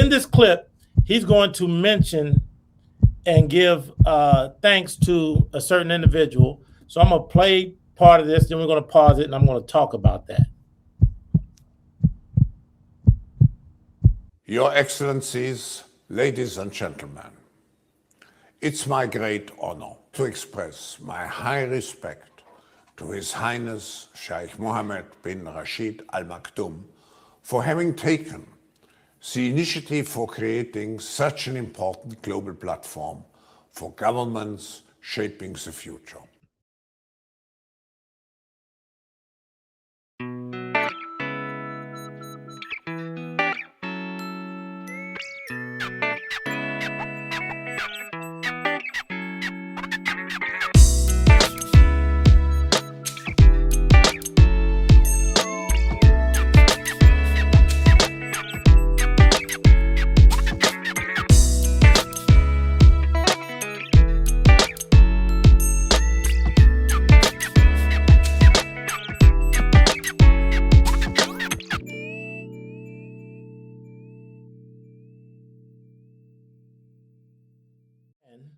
in this clip, he's going to mention and give thanks to a certain individual. So I'm going to play part of this, then we're going to pause it, and I'm going to talk about that. Your Excellencies, ladies and gentlemen, it's my great honor to express my high respect to His Highness Sheikh Mohammed bin Rashid Al Maktoum for having taken the initiative for creating such an important global platform for governments shaping the future.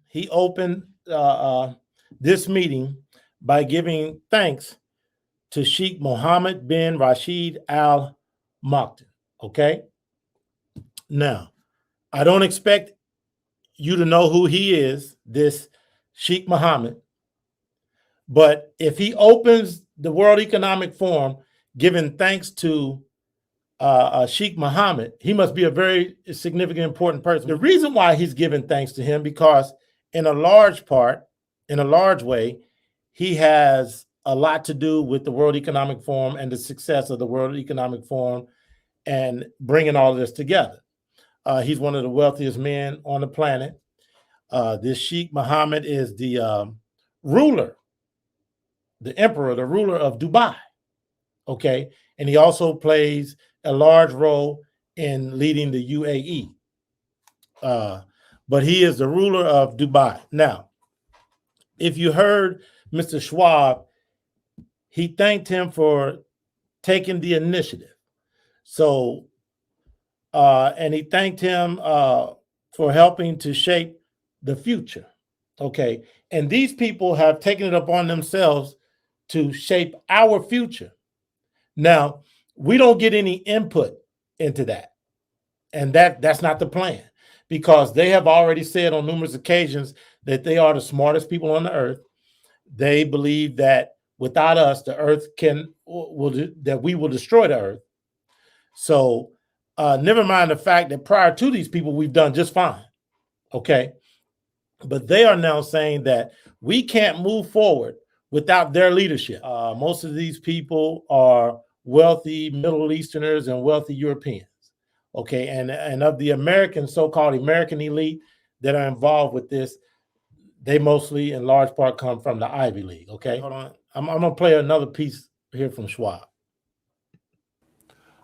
He opened this meeting by giving thanks to Sheikh Mohammed bin Rashid Al Maktoum. Okay. Now, I don't expect you to know who he is, this Sheikh Mohammed, but if he opens the World Economic Forum giving thanks to Sheikh Mohammed, he must be a very significant, important person. The reason why he's giving thanks to him, because in a large way, he has a lot to do with the World Economic Forum and the success of the World Economic Forum and bringing all of this together. He's one of the wealthiest men on the planet. This Sheikh Mohammed is the ruler, the emperor, the ruler of Dubai. Okay. And he also plays a large role in leading the UAE. But he is the ruler of Dubai. Now, if you heard Mr. Schwab, he thanked him for taking the initiative. So, and he thanked him for helping to shape the future. Okay. And these people have taken it upon themselves to shape our future. Now, we don't get any input into that. And that's not the plan, because they have already said on numerous occasions that they are the smartest people on the earth. They believe that without us, the earth that we will destroy the earth. So never mind the fact that prior to these people, we've done just fine. Okay. But they are now saying that we can't move forward without their leadership. Most of these people are wealthy Middle Easterners and wealthy Europeans. Okay. And of the so-called American elite that are involved with this, they mostly in large part come from the Ivy League. Okay. Hold on. I'm going to play another piece here from Schwab.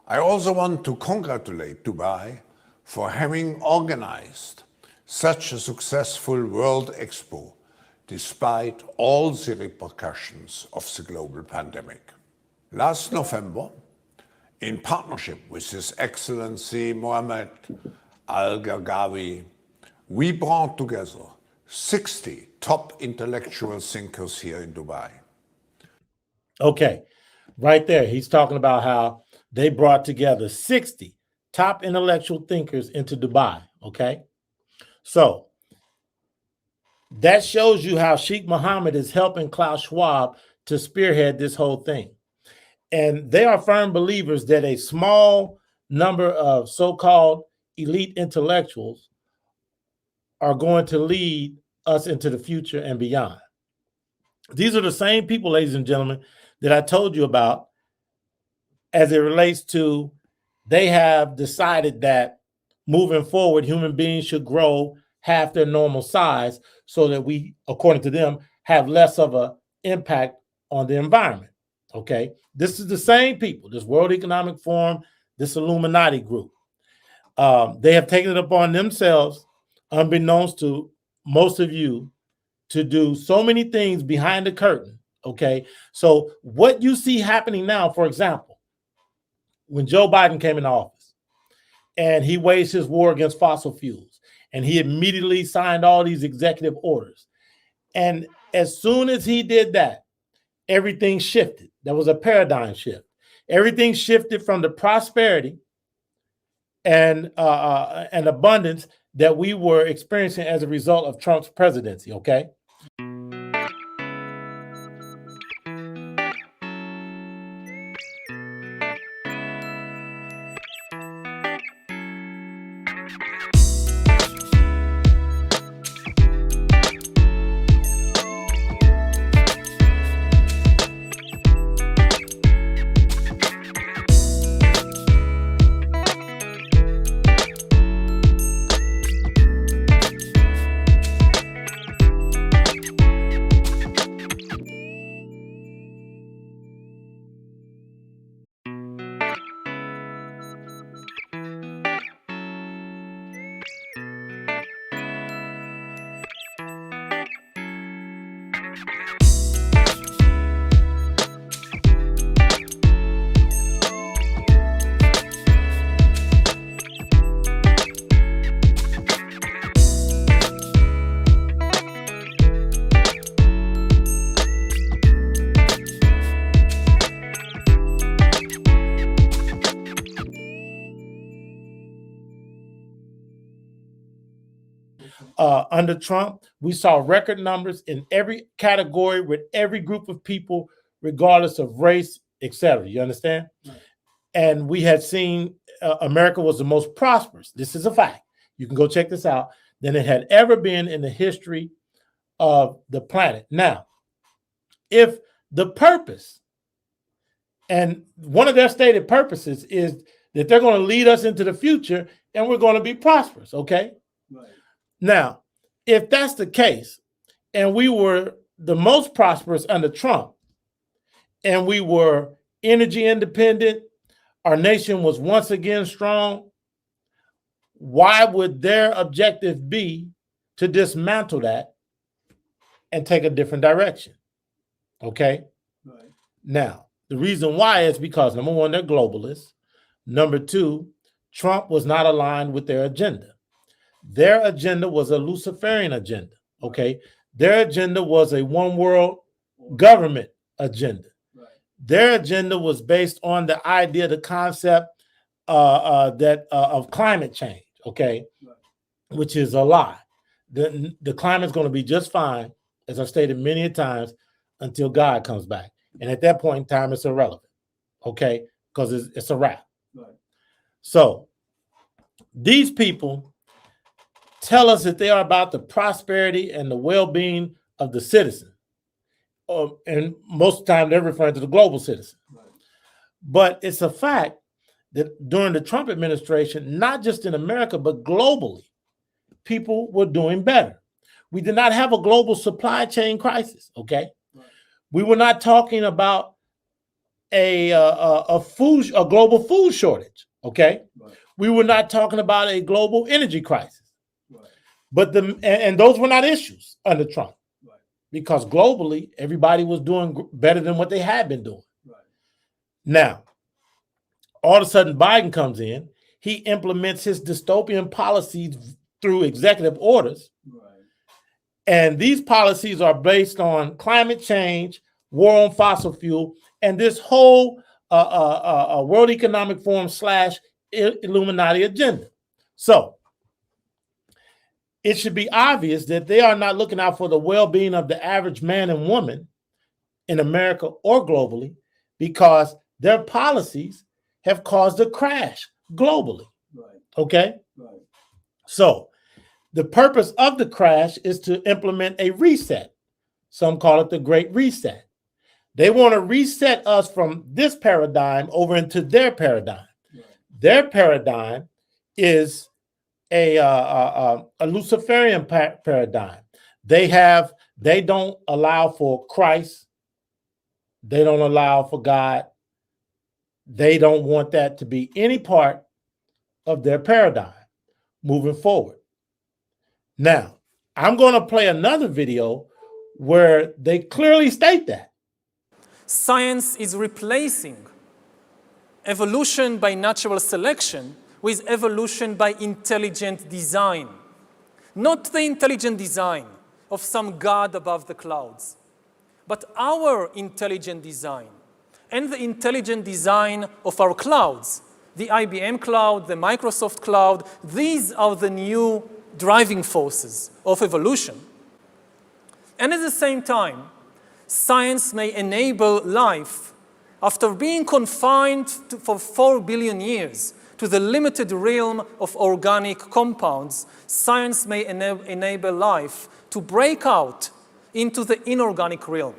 I also want to congratulate Dubai for having organized such a successful World Expo, despite all the repercussions of the global pandemic. Last November, in partnership with His Excellency Mohammed Al-Gargawi, we brought together 60 top intellectual thinkers here in Dubai. Okay, right there, he's talking about how they brought together 60 top intellectual thinkers into Dubai. Okay, so that shows you how Sheikh Mohammed is helping Klaus Schwab to spearhead this whole thing. And they are firm believers that a small number of so-called elite intellectuals are going to lead us into the future and beyond. These are the same people, ladies and gentlemen, that I told you about as it relates to they have decided that moving forward, human beings should grow half their normal size so that we, according to them, have less of an impact on the environment. Okay, this is the same people, this World Economic Forum, this Illuminati group. They have taken it upon themselves, unbeknownst to most of you, to do so many things behind the curtain. Okay, so what you see happening now, for example, when Joe Biden came into office, and he waged his war against fossil fuels. And he immediately signed all these executive orders. And as soon as he did that, everything shifted. There was a paradigm shift. Everything shifted from the prosperity and abundance that we were experiencing as a result of Trump's presidency, okay? Under Trump, we saw record numbers in every category with every group of people, regardless of race, etc. You understand? Right. And we had seen America was the most prosperous. This is a fact. You can go check this out. Than it had ever been in the history of the planet. Now, if the purpose, and one of their stated purposes is that they're going to lead us into the future and we're going to be prosperous, okay? Right. Now, if that's the case, and we were the most prosperous under Trump, and we were energy independent, our nation was once again strong, why would their objective be to dismantle that and take a different direction? Okay? Right. Now, the reason why is because, number one, they're globalists. Number two, Trump was not aligned with their agenda. Their agenda was a Luciferian agenda, okay? Their agenda was a one world government agenda. Right. Their agenda was based on the idea, the concept of climate change, okay? Right. Which is a lie. The climate's going to be just fine, as I've stated many times, until God comes back. And at that point in time, it's irrelevant, okay? Because it's a wrap. Right. So these people tell us that they are about the prosperity and the well-being of the citizen. And most of the time, they're referring to the global citizen. Right. But it's a fact that during the Trump administration, not just in America, but globally, people were doing better. We did not have a global supply chain crisis, okay? Right. We were not talking about a global food shortage, okay? Right. We were not talking about a global energy crisis. Right. But and those were not issues under Trump, right, because globally everybody was doing better than what they had been doing. Right. Now, all of a sudden Biden comes in, he implements his dystopian policies through executive orders. Right. And these policies are based on climate change, war on fossil fuel, and this whole World Economic Forum / Illuminati agenda. So it should be obvious that they are not looking out for the well-being of the average man and woman in America or globally, because their policies have caused a crash globally. Right. Okay? Right. So the purpose of the crash is to implement a reset. Some call it the Great Reset. They want to reset us from this paradigm over into their paradigm. Right. Their paradigm is a Luciferian paradigm. They don't allow for Christ. They don't allow for God. They don't want that to be any part of their paradigm moving forward. Now, I'm going to play another video where they clearly state that. Science is replacing evolution by natural selection with evolution by intelligent design. Not the intelligent design of some god above the clouds, but our intelligent design and the intelligent design of our clouds. The IBM cloud, the Microsoft cloud, these are the new driving forces of evolution. And at the same time, science may enable life after being confined for 4 billion years to the limited realm of organic compounds. Science may enable life to break out into the inorganic realm.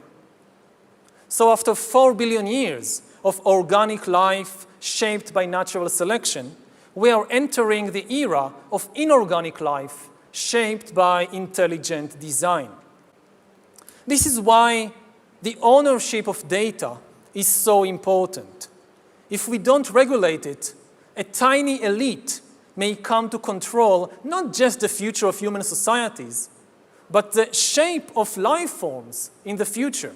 So after 4 billion years of organic life shaped by natural selection, we are entering the era of inorganic life shaped by intelligent design. This is why the ownership of data is so important. If we don't regulate it, a tiny elite may come to control not just the future of human societies, but the shape of life forms in the future.